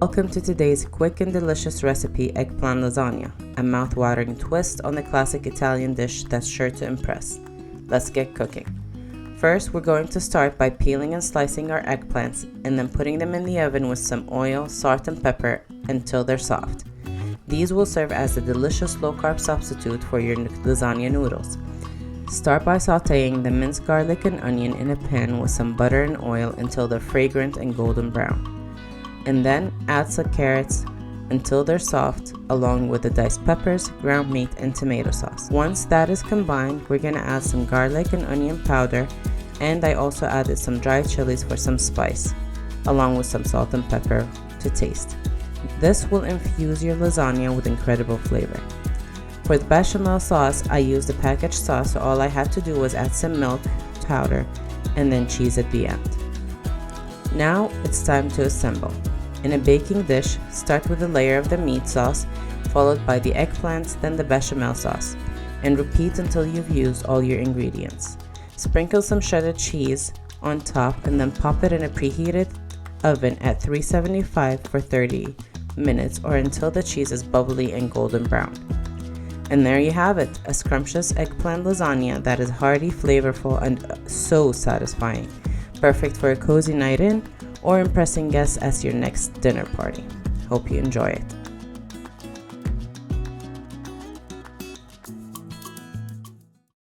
Welcome to today's quick and delicious recipe, eggplant lasagna, a mouth-watering twist on the classic Italian dish that's sure to impress. Let's get cooking. First, we're going to start by peeling and slicing our eggplants and then putting them in the oven with some oil, salt, and pepper until they're soft. These will serve as a delicious low-carb substitute for your lasagna noodles. Start by sauteing the minced garlic and onion in a pan with some butter and oil until they're fragrant and golden brown. And then add some carrots until they're soft, along with the diced peppers, ground meat, and tomato sauce. Once that is combined, we're going to add some garlic and onion powder, and I also added some dried chilies for some spice, along with some salt and pepper to taste. This will infuse your lasagna with incredible flavor. For the bechamel sauce, I used a packaged sauce, so all I had to do was add some milk powder and then cheese at the end. Now it's time to assemble. In a baking dish, start with a layer of the meat sauce, followed by the eggplants, then the bechamel sauce, and repeat until you've used all your ingredients. Sprinkle some shredded cheese on top and then pop it in a preheated oven at 375 for 30 minutes or until the cheese is bubbly and golden brown. And there you have it, a scrumptious eggplant lasagna that is hearty, flavorful, and so satisfying. Perfect for a cozy night in or impressing guests at your next dinner party. Hope you enjoy it.